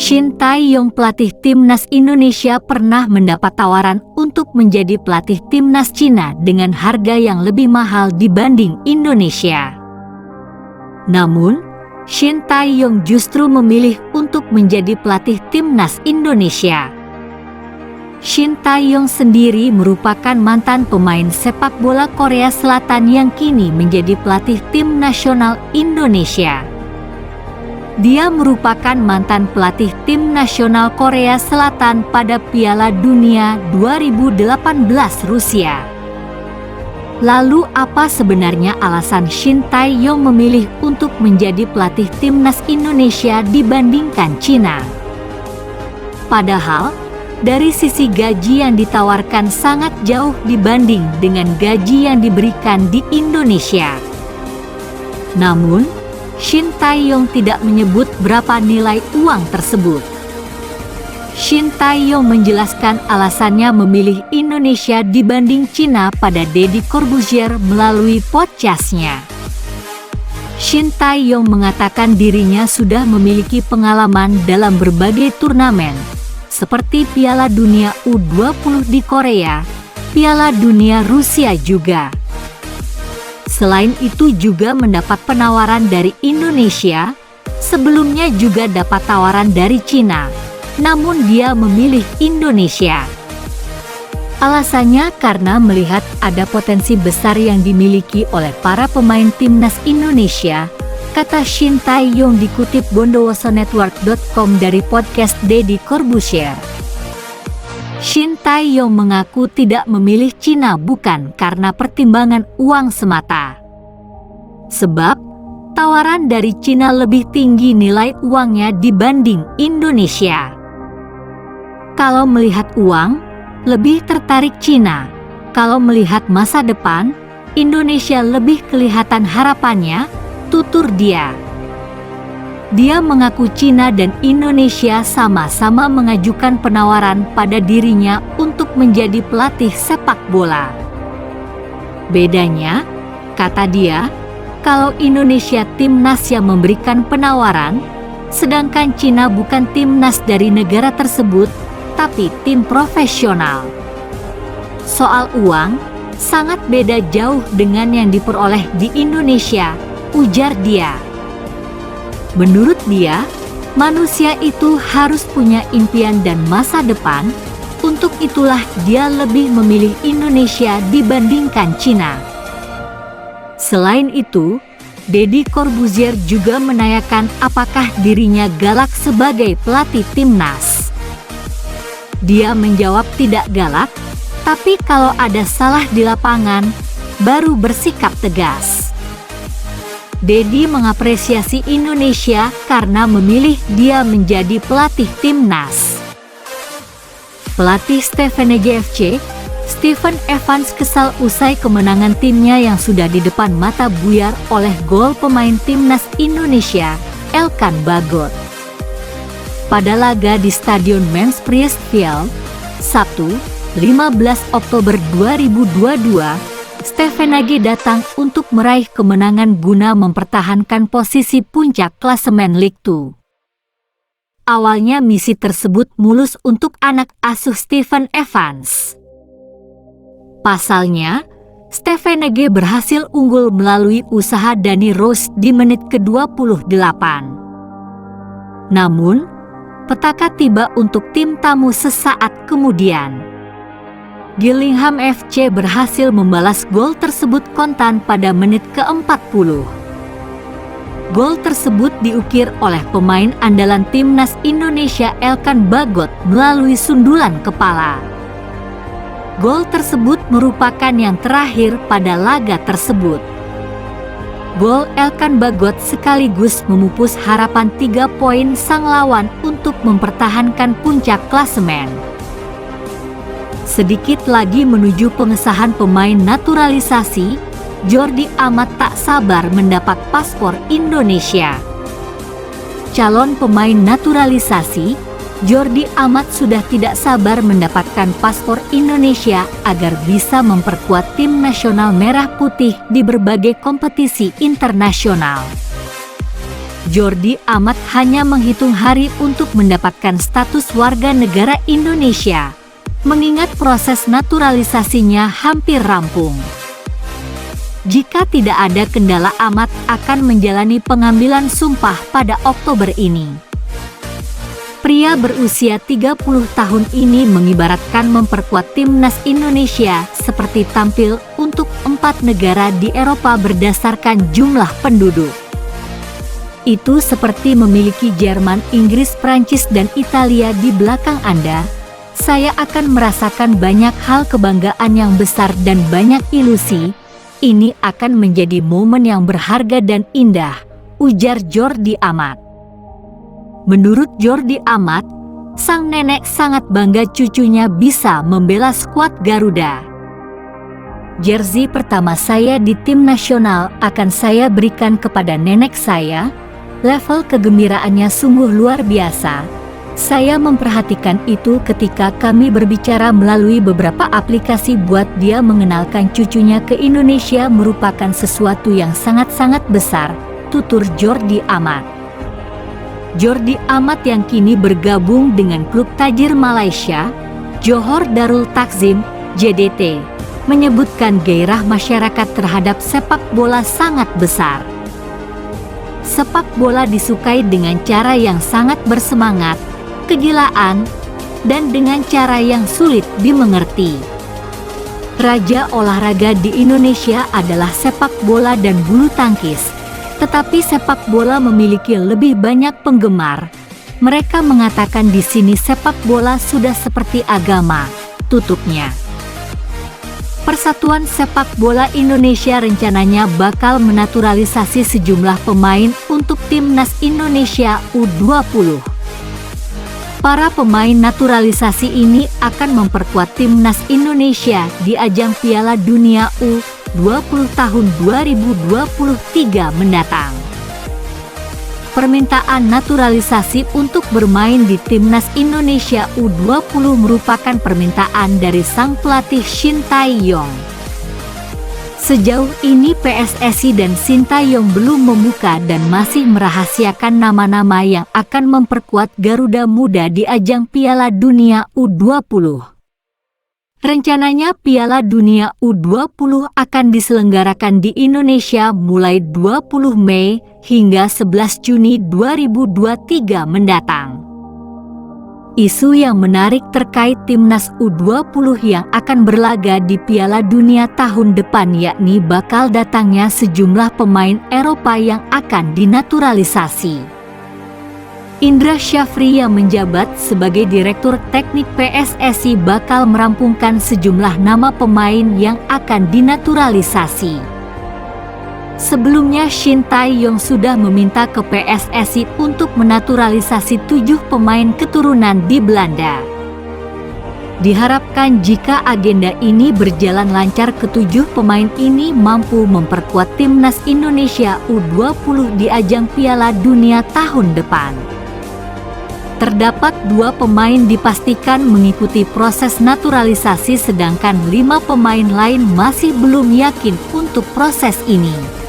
Shin Tae-yong, pelatih timnas Indonesia, pernah mendapat tawaran untuk menjadi pelatih timnas Cina dengan harga yang lebih mahal dibanding Indonesia. Namun, Shin Tae-yong justru memilih untuk menjadi pelatih timnas Indonesia. Shin Tae-yong sendiri merupakan mantan pemain sepak bola Korea Selatan yang kini menjadi pelatih tim nasional Indonesia. Dia merupakan mantan pelatih tim nasional Korea Selatan pada Piala Dunia 2018 Rusia. Lalu apa sebenarnya alasan Shin Tae-yong memilih untuk menjadi pelatih timnas Indonesia dibandingkan Cina? Padahal, dari sisi gaji yang ditawarkan sangat jauh dibanding dengan gaji yang diberikan di Indonesia. Namun, Shin Tae-yong tidak menyebut berapa nilai uang tersebut. Shin Tae-yong menjelaskan alasannya memilih Indonesia dibanding Cina pada Deddy Corbuzier melalui podcastnya. Shin Tae-yong mengatakan dirinya sudah memiliki pengalaman dalam berbagai turnamen, seperti Piala Dunia U20 di Korea, Piala Dunia Rusia juga. Selain itu juga mendapat penawaran dari Indonesia, sebelumnya juga dapat tawaran dari Cina, namun dia memilih Indonesia. Alasannya karena melihat ada potensi besar yang dimiliki oleh para pemain timnas Indonesia, kata Shin Tae-yong dikutip bondowosonetwork.com dari podcast Deddy Corbuzier. Shin Tae-yong mengaku tidak memilih Cina bukan karena pertimbangan uang semata. Sebab, tawaran dari Cina lebih tinggi nilai uangnya dibanding Indonesia. Kalau melihat uang, lebih tertarik Cina. Kalau melihat masa depan, Indonesia lebih kelihatan harapannya, tutur dia. Dia mengaku Cina dan Indonesia sama-sama mengajukan penawaran pada dirinya untuk menjadi pelatih sepak bola. Bedanya, kata dia, kalau Indonesia timnas yang memberikan penawaran, sedangkan Cina bukan timnas dari negara tersebut, tapi tim profesional. Soal uang, sangat beda jauh dengan yang diperoleh di Indonesia, ujar dia. Menurut dia, manusia itu harus punya impian dan masa depan, untuk itulah dia lebih memilih Indonesia dibandingkan Cina. Selain itu, Deddy Corbuzier juga menanyakan apakah dirinya galak sebagai pelatih timnas. Dia menjawab tidak galak, tapi kalau ada salah di lapangan, baru bersikap tegas. Deddy mengapresiasi Indonesia karena memilih dia menjadi pelatih timnas. Pelatih Stefanege FC, Steven Evans, kesal usai kemenangan timnya yang sudah di depan mata buyar oleh gol pemain timnas Indonesia, Elkan Bagot. Pada laga di Stadion Manspriest-Field, Sabtu, 15 Oktober 2022, Stefanege datang untuk meraih kemenangan guna mempertahankan posisi puncak klasemen Ligue 2. Awalnya misi tersebut mulus untuk anak asuh Steven Evans. Pasalnya, Stefanege berhasil unggul melalui usaha Danny Rose di menit ke-28. Namun, petaka tiba untuk tim tamu sesaat kemudian. Gillingham FC berhasil membalas gol tersebut kontan pada menit ke-40. Gol tersebut diukir oleh pemain andalan timnas Indonesia Elkan Bagot melalui sundulan kepala. Gol tersebut merupakan yang terakhir pada laga tersebut. Gol Elkan Bagot sekaligus memupus harapan 3 poin sang lawan untuk mempertahankan puncak klasemen. Sedikit lagi menuju pengesahan pemain naturalisasi, Jordi Amat tak sabar mendapat paspor Indonesia. Calon pemain naturalisasi, Jordi Amat sudah tidak sabar mendapatkan paspor Indonesia agar bisa memperkuat tim nasional merah putih di berbagai kompetisi internasional. Jordi Amat hanya menghitung hari untuk mendapatkan status warga negara Indonesia, mengingat proses naturalisasinya hampir rampung. Jika tidak ada kendala, Amat akan menjalani pengambilan sumpah pada Oktober ini. Pria berusia 30 tahun ini mengibaratkan memperkuat timnas Indonesia seperti tampil untuk 4 negara di Eropa berdasarkan jumlah penduduk. Itu seperti memiliki Jerman, Inggris, Prancis, dan Italia di belakang Anda. Saya akan merasakan banyak hal kebanggaan yang besar dan banyak ilusi. Ini akan menjadi momen yang berharga dan indah, ujar Jordi Amat. Menurut Jordi Amat, sang nenek sangat bangga cucunya bisa membela skuad Garuda. Jersey pertama saya di tim nasional akan saya berikan kepada nenek saya. Level kegembiraannya sungguh luar biasa. Saya memperhatikan itu ketika kami berbicara melalui beberapa aplikasi buat dia mengenalkan cucunya ke Indonesia merupakan sesuatu yang sangat-sangat besar, tutur Jordi Amat. Jordi Amat yang kini bergabung dengan klub tajir Malaysia, Johor Darul Takzim, JDT, menyebutkan gairah masyarakat terhadap sepak bola sangat besar. Sepak bola disukai dengan cara yang sangat bersemangat, kegilaan, dan dengan cara yang sulit dimengerti. Raja olahraga di Indonesia adalah sepak bola dan bulu tangkis. Tetapi sepak bola memiliki lebih banyak penggemar. Mereka mengatakan di sini sepak bola sudah seperti agama, tutupnya. Persatuan Sepak Bola Indonesia rencananya bakal menaturalisasi sejumlah pemain untuk timnas Indonesia U20. Para pemain naturalisasi ini akan memperkuat timnas Indonesia di ajang Piala Dunia U20 tahun 2023 mendatang. Permintaan naturalisasi untuk bermain di timnas Indonesia U20 merupakan permintaan dari sang pelatih Shin Tae-yong. Sejauh ini PSSI dan Shin Tae-yong belum membuka dan masih merahasiakan nama-nama yang akan memperkuat Garuda Muda di ajang Piala Dunia U20. Rencananya Piala Dunia U20 akan diselenggarakan di Indonesia mulai 20 Mei hingga 11 Juni 2023 mendatang. Isu yang menarik terkait timnas U20 yang akan berlaga di Piala Dunia tahun depan yakni bakal datangnya sejumlah pemain Eropa yang akan dinaturalisasi. Indra Syafri yang menjabat sebagai Direktur Teknik PSSI bakal merampungkan sejumlah nama pemain yang akan dinaturalisasi. Sebelumnya Shin Tae-yong sudah meminta ke PSSI untuk menaturalisasi 7 pemain keturunan di Belanda. Diharapkan jika agenda ini berjalan lancar, ke-7 pemain ini mampu memperkuat timnas Indonesia U20 di ajang Piala Dunia tahun depan. Terdapat 2 pemain dipastikan mengikuti proses naturalisasi sedangkan 5 pemain lain masih belum yakin untuk proses ini.